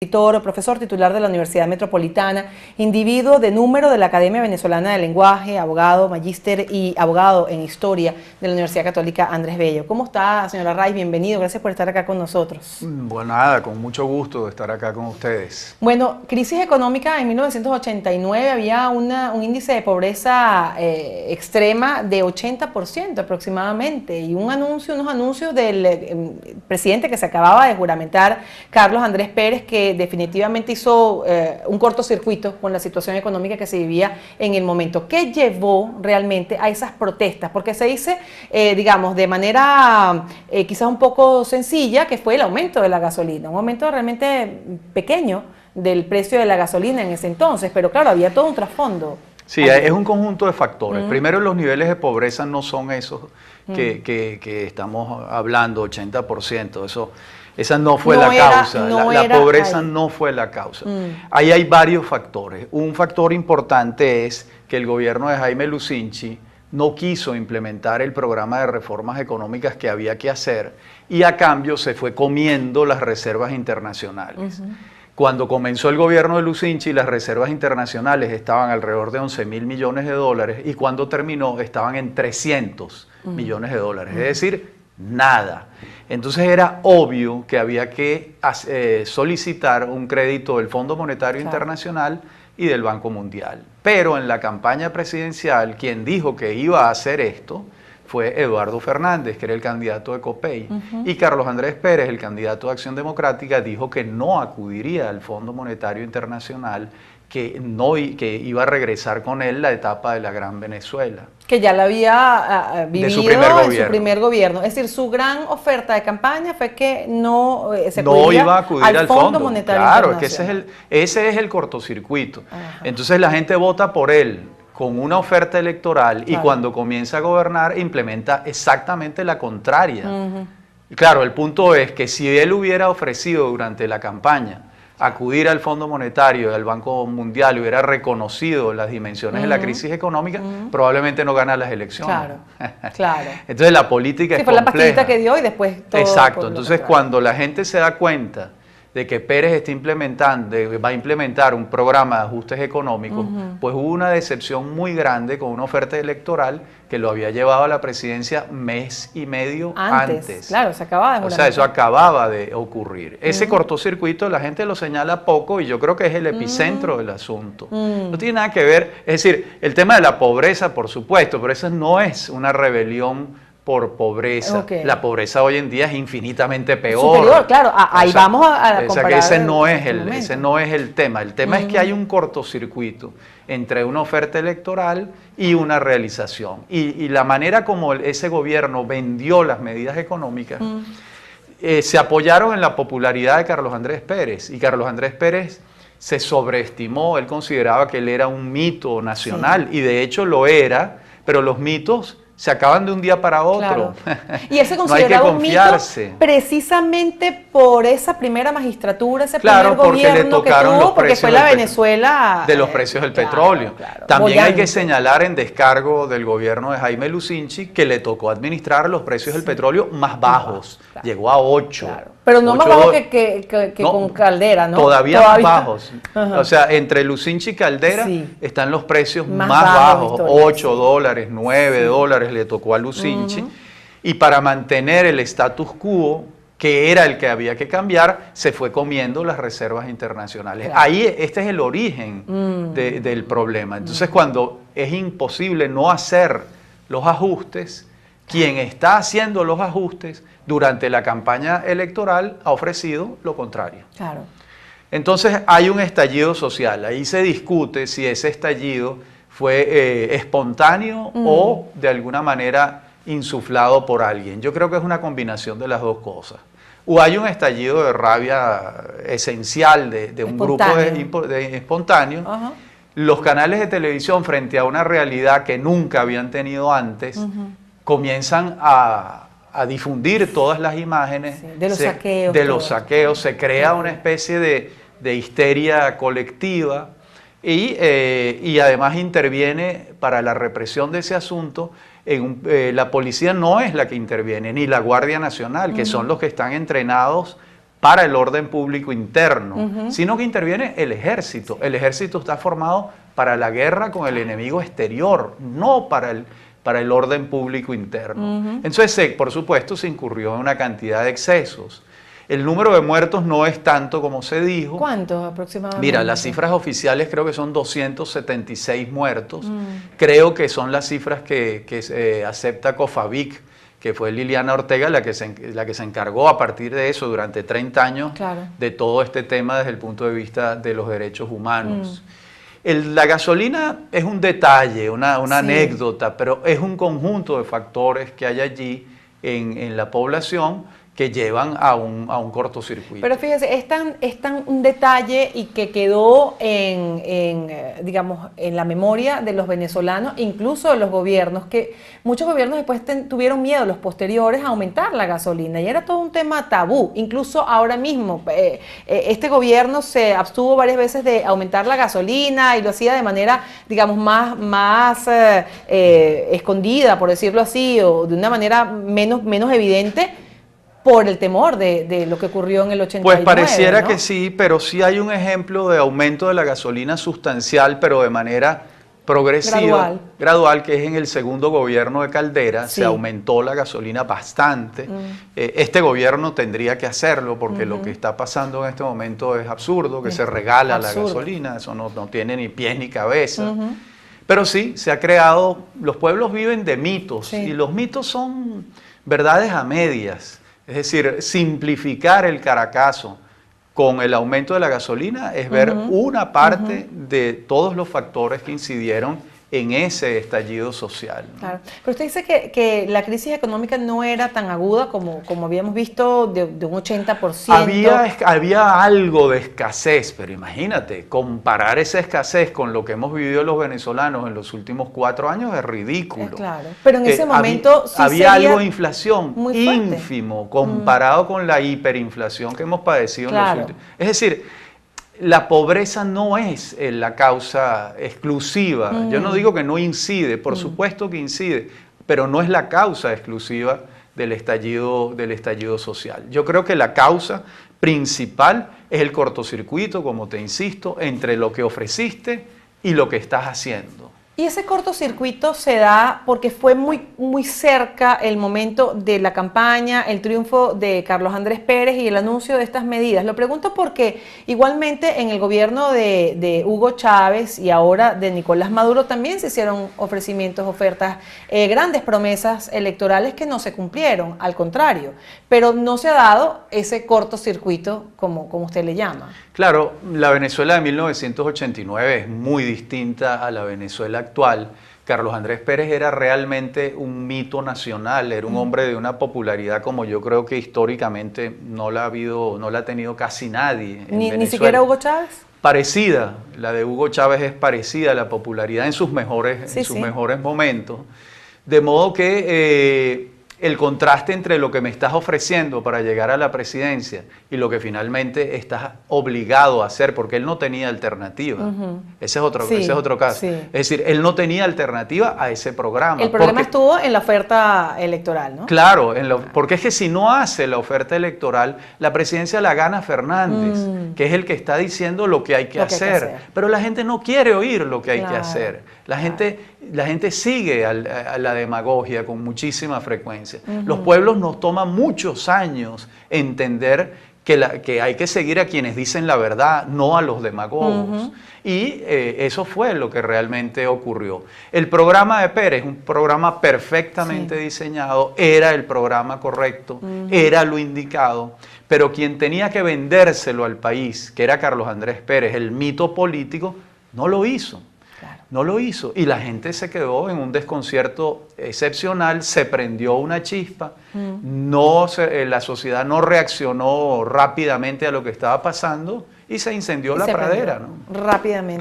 Profesor titular de la Universidad Metropolitana, individuo de número de la Academia Venezolana de Lenguaje, abogado, magíster y abogado en Historia de la Universidad Católica Andrés Bello. ¿Cómo está, señora Ray? Bienvenido, gracias por estar acá con nosotros. Bueno, nada, con mucho gusto de estar acá con ustedes. Bueno, crisis económica en 1989, había un índice de pobreza extrema de 80% aproximadamente, y unos anuncios del presidente que se acababa de juramentar, Carlos Andrés Pérez, que definitivamente hizo un cortocircuito con la situación económica que se vivía en el momento. ¿Qué llevó realmente a esas protestas? Porque se dice, digamos, de manera quizás un poco sencilla, que fue el aumento de la gasolina, un aumento realmente pequeño del precio de la gasolina en ese entonces, pero claro, había todo un trasfondo. Sí, es un conjunto de factores. Primero, los niveles de pobreza no son esos que estamos hablando, 80%, esa no fue la causa, la pobreza no fue la causa. Ahí hay varios factores. Un factor importante es que el gobierno de Jaime Lucinchi no quiso implementar el programa de reformas económicas que había que hacer y a cambio se fue comiendo las reservas internacionales. Cuando comenzó el gobierno de Lucinchi, las reservas internacionales estaban alrededor de 11.000 millones de dólares y cuando terminó estaban en 300 millones de dólares, es decir, nada. Entonces era obvio que había que solicitar un crédito del Fondo Monetario Internacional y del Banco Mundial. Pero en la campaña presidencial, quien dijo que iba a hacer esto fue Eduardo Fernández, que era el candidato de COPEI, y Carlos Andrés Pérez, el candidato de Acción Democrática, dijo que no acudiría al Fondo Monetario Internacional, que iba a regresar con él la etapa de la Gran Venezuela. Que ya la había vivido en su primer gobierno. Es decir, su gran oferta de campaña fue que no se iba a acudir al Fondo Monetario Internacional. Claro, que ese es el cortocircuito. Entonces la gente vota por él con una oferta electoral y cuando comienza a gobernar implementa exactamente la contraria. Claro, el punto es que si él hubiera ofrecido durante la campaña acudir al Fondo Monetario y al Banco Mundial, hubiera reconocido las dimensiones de la crisis económica, probablemente no gana las elecciones. Claro. Entonces la política es fue compleja. La pastillita que dio y después todo. Exacto, entonces cuando la gente se da cuenta de que Pérez va a implementar un programa de ajustes económicos, pues hubo una decepción muy grande con una oferta electoral que lo había llevado a la presidencia mes y medio antes. Claro, se acababa de O sea, eso acababa de ocurrir. Ese cortocircuito la gente lo señala poco y yo creo que es el epicentro del asunto. No tiene nada que ver, es decir, el tema de la pobreza, por supuesto, pero esa no es una rebelión por pobreza. La pobreza hoy en día es infinitamente peor. Superior, claro, ahí vamos a comparar. O sea que ese no es el tema. El tema es que hay un cortocircuito entre una oferta electoral y una realización. Y la manera como ese gobierno vendió las medidas económicas, se apoyaron en la popularidad de Carlos Andrés Pérez. Y Carlos Andrés Pérez se sobreestimó, él consideraba que él era un mito nacional, y de hecho lo era, pero los mitos se acaban de un día para otro. Y él se consideraba un mito precisamente por esa primera magistratura, ese primer gobierno que tuvo, porque fue la Venezuela de los precios del petróleo. También hay que señalar en descargo del gobierno de Jaime Lucinchi que le tocó administrar los precios del petróleo más bajos. Llegó a 8. Pero no más bajos que con Caldera, ¿no? Todavía más bajos. O sea, entre Lucinchi y Caldera están los precios más bajos, 8 dólares, 9 dólares le tocó a Lucinchi. Y para mantener el status quo, que era el que había que cambiar, se fue comiendo las reservas internacionales. Ahí este es el origen del problema. Entonces, cuando es imposible no hacer los ajustes, quien está haciendo los ajustes durante la campaña electoral ha ofrecido lo contrario. Entonces hay un estallido social. Ahí se discute si ese estallido fue espontáneo o de alguna manera insuflado por alguien. Yo creo que es una combinación de las dos cosas. O hay un estallido de rabia esencial de un grupo de espontáneos. Los canales de televisión, frente a una realidad que nunca habían tenido antes, comienzan a difundir todas las imágenes de los saqueos. Se crea una especie de histeria colectiva y además interviene para la represión de ese asunto. La policía no es la que interviene, ni la Guardia Nacional, que son los que están entrenados para el orden público interno, sino que interviene el ejército. El ejército está formado para la guerra con el enemigo exterior, no para el orden público interno. Entonces, por supuesto, se incurrió en una cantidad de excesos. El número de muertos no es tanto como se dijo. ¿Cuántos aproximadamente? Mira, las cifras oficiales creo que son 276 muertos. Creo que son las cifras que acepta COFAVIC, que fue Liliana Ortega la que se encargó a partir de eso durante 30 años de todo este tema desde el punto de vista de los derechos humanos. La gasolina es un detalle, una anécdota, pero es un conjunto de factores que hay allí en la población que llevan a un cortocircuito. Pero fíjese, es tan un detalle y que quedó digamos, en la memoria de los venezolanos, incluso de los gobiernos, que muchos gobiernos después tuvieron miedo, los posteriores, a aumentar la gasolina, y era todo un tema tabú. Incluso ahora mismo, este gobierno se abstuvo varias veces de aumentar la gasolina y lo hacía de manera, digamos, más escondida, por decirlo así, o de una manera menos evidente, por el temor de lo que ocurrió en el 89. Pues pareciera, ¿no?, que sí, pero sí hay un ejemplo de aumento de la gasolina sustancial, pero de manera progresiva, gradual, que es en el segundo gobierno de Caldera. Se aumentó la gasolina bastante. Este gobierno tendría que hacerlo porque lo que está pasando en este momento es absurdo, que se regala la gasolina, eso no tiene ni pies ni cabeza. Pero sí, se ha creado, los pueblos viven de mitos, y los mitos son verdades a medias. Es decir, simplificar el Caracazo con el aumento de la gasolina es ver una parte de todos los factores que incidieron en ese estallido social, ¿no? Claro. Pero usted dice que la crisis económica no era tan aguda como habíamos visto, de un 80%. Había algo de escasez, pero imagínate, comparar esa escasez con lo que hemos vivido los venezolanos en los últimos 4 años es ridículo. Claro. Pero en ese momento había algo de inflación ínfimo comparado con la hiperinflación que hemos padecido en los últimos. Es decir, la pobreza no es la causa exclusiva. Yo no digo que no incide, por supuesto que incide, pero no es la causa exclusiva del estallido social. Yo creo que la causa principal es el cortocircuito, como te insisto, entre lo que ofreciste y lo que estás haciendo. Y ese cortocircuito se da porque fue muy cerca el momento de la campaña, el triunfo de Carlos Andrés Pérez y el anuncio de estas medidas. Lo pregunto porque igualmente en el gobierno de Hugo Chávez y ahora de Nicolás Maduro también se hicieron ofrecimientos, ofertas, grandes promesas electorales que no se cumplieron, al contrario. Pero no se ha dado ese cortocircuito como usted le llama. Claro, la Venezuela de 1989 es muy distinta a la Venezuela actual. Carlos Andrés Pérez era realmente un mito nacional, era un hombre de una popularidad como yo creo que históricamente no la ha tenido casi nadie en Venezuela. ¿Ni siquiera Hugo Chávez? Parecida, la de Hugo Chávez es parecida a la popularidad en sus mejores momentos. De modo que el contraste entre lo que me estás ofreciendo para llegar a la presidencia y lo que finalmente estás obligado a hacer, porque él no tenía alternativa. Ese es otro caso. Es decir, él no tenía alternativa a ese programa. El problema estuvo en la oferta electoral, ¿no? Claro, porque es que si no hace la oferta electoral, la presidencia la gana Fernández, que es el que está diciendo lo que hay que hacer. Pero la gente no quiere oír lo que hay que hacer. La gente sigue a la demagogia con muchísima frecuencia. Los pueblos nos toman muchos años entender que hay que seguir a quienes dicen la verdad, no a los demagogos. Y eso fue lo que realmente ocurrió. El programa de Pérez, un programa perfectamente diseñado, era el programa correcto, era lo indicado, pero quien tenía que vendérselo al país, que era Carlos Andrés Pérez, el mito político, no lo hizo. No lo hizo y la gente se quedó en un desconcierto excepcional, se prendió una chispa, la sociedad no reaccionó rápidamente a lo que estaba pasando y se incendió la pradera, ¿no? Rápidamente.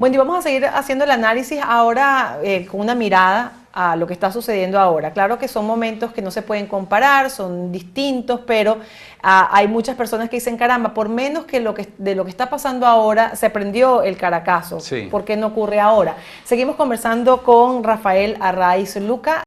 Bueno, y vamos a seguir haciendo el análisis ahora con una mirada a lo que está sucediendo ahora. Claro que son momentos que no se pueden comparar, son distintos, pero hay muchas personas que dicen, caramba, por menos que de lo que está pasando ahora se prendió el Caracazo. ¿Por qué no ocurre ahora? Seguimos conversando con Rafael Arraiz Luca.